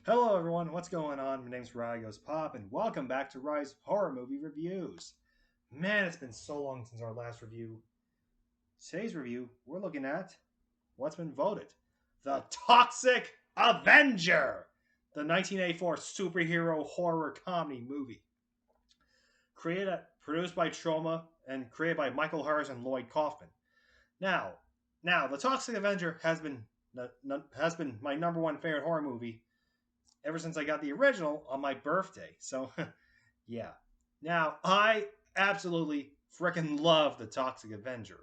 Hello, everyone. What's going on? My name's Rygos Pop, and welcome back to Rise Horror Movie Reviews. Man, it's been so long since our last review. Today's review, we're looking at what's been voted: the Toxic Avenger, the 1984 superhero horror comedy movie, produced by Troma and created by Michael Hers and Lloyd Kaufman. Now, the Toxic Avenger has been my number one favorite horror movie ever since I got the original on my birthday. So, yeah. Now, I absolutely freaking love the Toxic Avenger.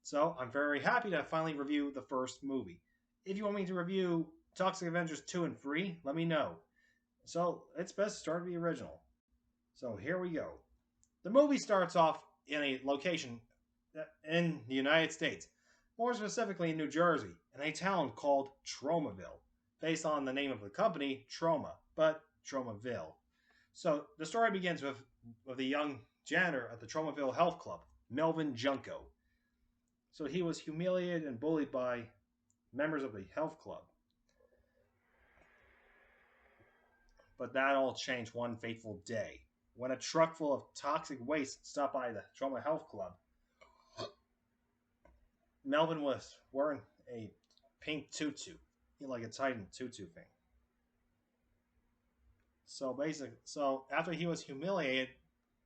So, I'm very happy to finally review the first movie. If you want me to review Toxic Avengers 2 and 3, let me know. So, it's best to start with the original. So, here we go. The movie starts off in a location in the United States, more specifically in New Jersey, in a town called Tromaville, based on the name of the company, Troma, but Tromaville. So the story begins with a young janitor at the Tromaville Health Club, Melvin Junko. So he was humiliated and bullied by members of the health club. But that all changed one fateful day when a truck full of toxic waste stopped by the Troma Health Club. Melvin was wearing a pink tutu, like a Titan tutu thing. So after he was humiliated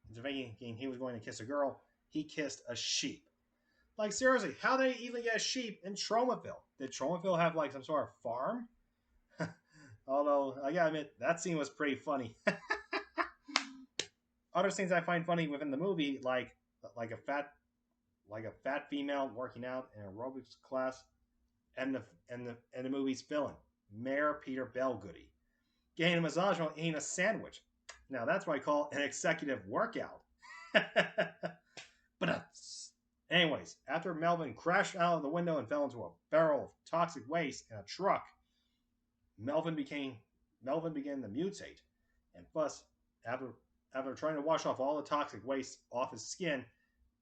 into thinking he was going to kiss a girl, he kissed a sheep. Like seriously, how did they even get a sheep in Tromaville? Did Tromaville have like some sort of farm? Although I gotta admit that scene was pretty funny. Other scenes I find funny within the movie, like a fat female working out in an aerobics class, and the movie's villain, Mayor Peter Bellgoody, getting a massage while eating a sandwich. Now that's what I call an executive workout. But anyways, after Melvin crashed out of the window and fell into a barrel of toxic waste in a truck, Melvin began to mutate, and thus after trying to wash off all the toxic waste off his skin,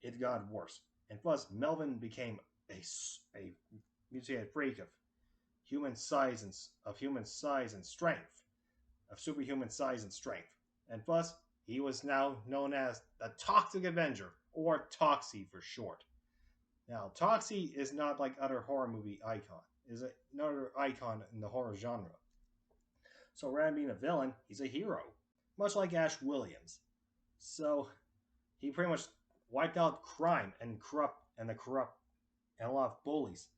it got worse. And thus Melvin became a mutated freak of human size and strength, of superhuman size and strength. And thus, he was now known as the Toxic Avenger, or Toxie for short. Now, Toxie is not like other horror movie icon, is another icon in the horror genre. So rather than being a villain, he's a hero, much like Ash Williams. So he pretty much wiped out crime and the corrupt and a lot of bullies.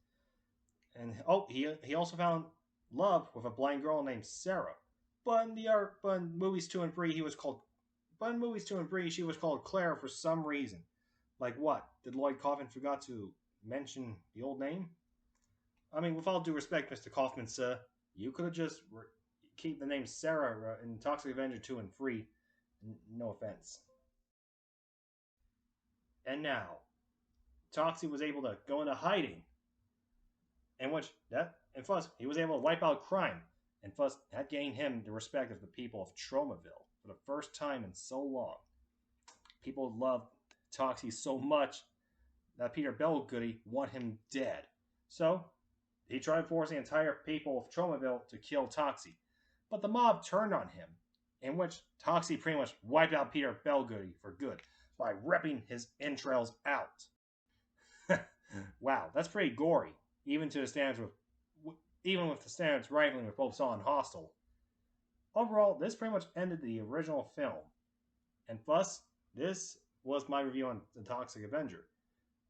And he also found love with a blind girl named Sarah. But in movies 2 and 3, she was called Claire for some reason. Like what? Did Lloyd Kaufman forgot to mention the old name? I mean, with all due respect, Mr. Kaufman, sir, you could have just keep the name Sarah in Toxic Avenger 2 and 3. No offense. And now, Toxie was able to go into hiding, and thus he was able to wipe out crime, and thus that gained him the respect of the people of Tromaville for the first time in so long. People loved Toxie so much that Peter Bellgoody wanted him dead. So he tried forcing the entire people of Tromaville to kill Toxie, but the mob turned on him, in which Toxie pretty much wiped out Peter Bellgoody for good by ripping his entrails out. Wow, that's pretty gory, even with the standards rivaling with both Saw and Hostel. Overall, this pretty much ended the original film, and thus this was my review on The Toxic Avenger.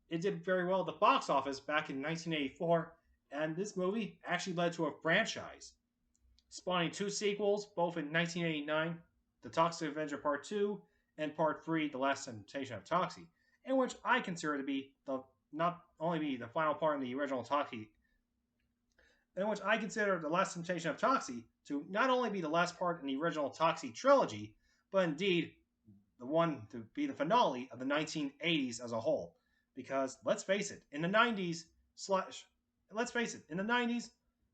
It did very well at the box office back in 1984, and this movie actually led to a franchise, spawning 2 sequels, both in 1989, The Toxic Avenger Part 2 and Part 3, The Last Temptation of Toxie, in which I consider to be not only be the final part in the original Toxie, in which I consider The Last Temptation of Toxie to not only be the last part in the original Toxie trilogy, but indeed the one to be the finale of the 1980s as a whole. Because let's face it, in the 90s,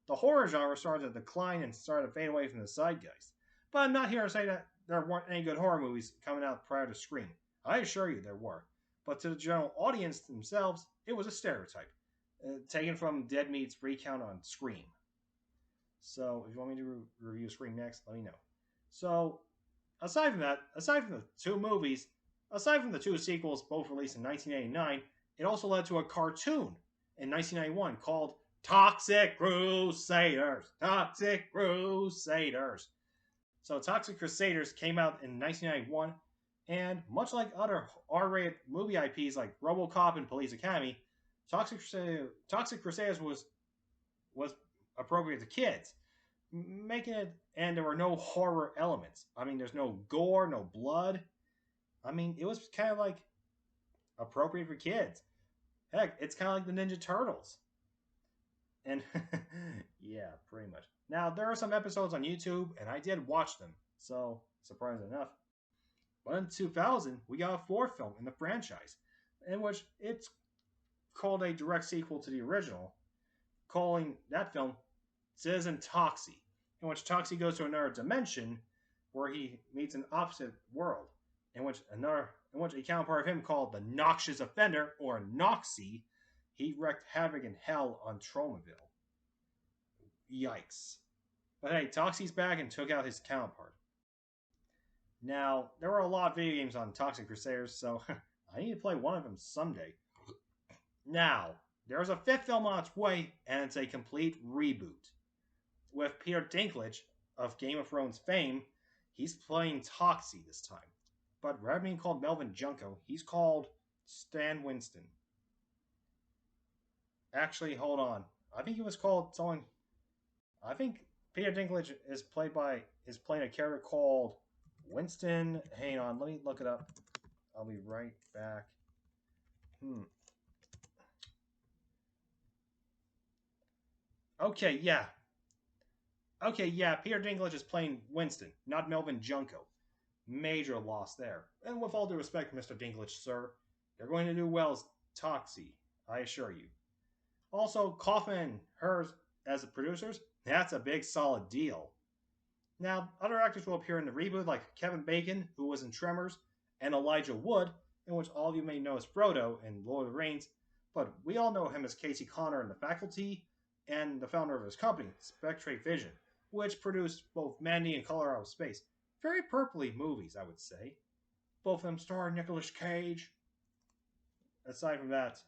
the horror genre started to decline and started to fade away from the zeitgeist. But I'm not here to say that there weren't any good horror movies coming out prior to Scream. I assure you there were. But to the general audience themselves, it was a stereotype, taken from Dead Meat's recount on Scream. So if you want me to review Scream next, let me know. So aside from that, aside from the two movies, aside from the two sequels, both released in 1989, it also led to a cartoon in 1991 called Toxic Crusaders. Toxic Crusaders. So Toxic Crusaders came out in 1991, and much like other R-rated movie IPs like RoboCop and Police Academy, Toxic Crusaders was appropriate to kids, making it, and there were no horror elements. I mean, there's no gore, no blood. I mean, it was kind of like appropriate for kids. Heck, it's kind of like the Ninja Turtles. And yeah, pretty much. Now, there are some episodes on YouTube, and I did watch them. So, surprising enough. But in 2000, we got a fourth film in the franchise, in which it's called a direct sequel to the original, calling that film Citizen Toxie, in which Toxie goes to another dimension where he meets an opposite world, in which a counterpart of him called the Noxious Offender, or Noxie, he wreaked havoc in hell on Tromaville. Yikes. But hey, Toxie's back and took out his counterpart. Now, there were a lot of video games on Toxic Crusaders, so I need to play one of them someday. Now, there's a fifth film on its way, and it's a complete reboot. With Peter Dinklage of Game of Thrones fame, he's playing Toxie this time. But rather than being called Melvin Junko, he's called Stan Winston. Actually, hold on. I think he was called someone. I think Peter Dinklage is playing a character called Winston. Hang on, let me look it up. I'll be right back. Okay, yeah. Okay, yeah, Peter Dinklage is playing Winston, not Melvin Junko. Major loss there. And with all due respect, Mr. Dinklage, sir, you're going to do well as Toxie, I assure you. Also, Kaufman and Hers as the producers, that's a big solid deal. Now, other actors will appear in the reboot, like Kevin Bacon, who was in Tremors, and Elijah Wood, in which all of you may know as Frodo in Lord of the Rings, but we all know him as Casey Connor in The Faculty, and the founder of his company, Spectre Vision, which produced both Mandy and Color Out of Space. Very purpley movies, I would say. Both of them star Nicolas Cage. Aside from that,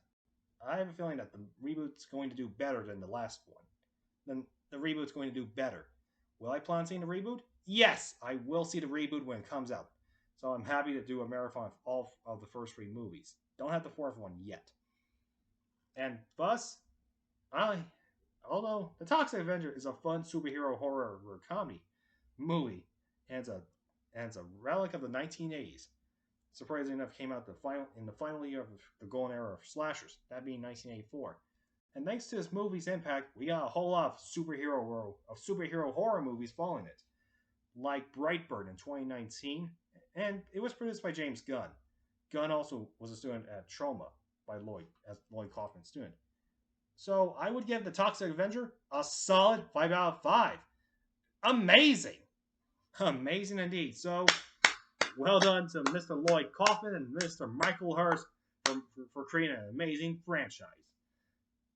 I have a feeling that the reboot's going to do better than the last one. Then the reboot's going to do better. Will I plan on seeing the reboot? Yes, I will see the reboot when it comes out. So I'm happy to do a marathon of all of the first three movies. Don't have the fourth one yet. And thus, although the Toxic Avenger is a fun superhero horror comedy movie, and it's a relic of the 1980s. Surprisingly enough, came out in the final year of the golden era of slashers, that being 1984. And thanks to this movie's impact, we got a whole lot of superhero horror movies following it, like Brightburn in 2019, and it was produced by James Gunn. Gunn also was a student at Trauma by Lloyd, as Lloyd Kaufman's student. So I would give the Toxic Avenger a solid 5 out of 5. Amazing! Amazing indeed. So, well done to Mr. Lloyd Kaufman and Mr. Michael Hurst for creating an amazing franchise.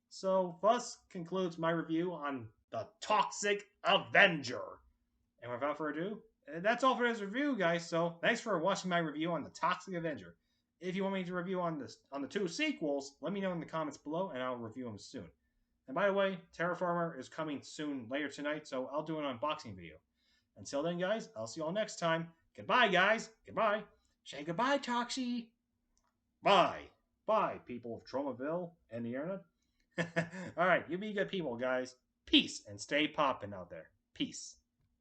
So, thus concludes my review on the Toxic Avenger. And without further ado, that's all for this review, guys. So, thanks for watching my review on the Toxic Avenger. If you want me to review on the two sequels, let me know in the comments below, and I'll review them soon. And by the way, Terraformer is coming soon later tonight, so I'll do an unboxing video. Until then, guys, I'll see you all next time. Goodbye, guys. Goodbye. Say goodbye, Toxie. Bye. Bye, people of Tromaville and the internet. All right, you be good people, guys. Peace, and stay poppin' out there. Peace.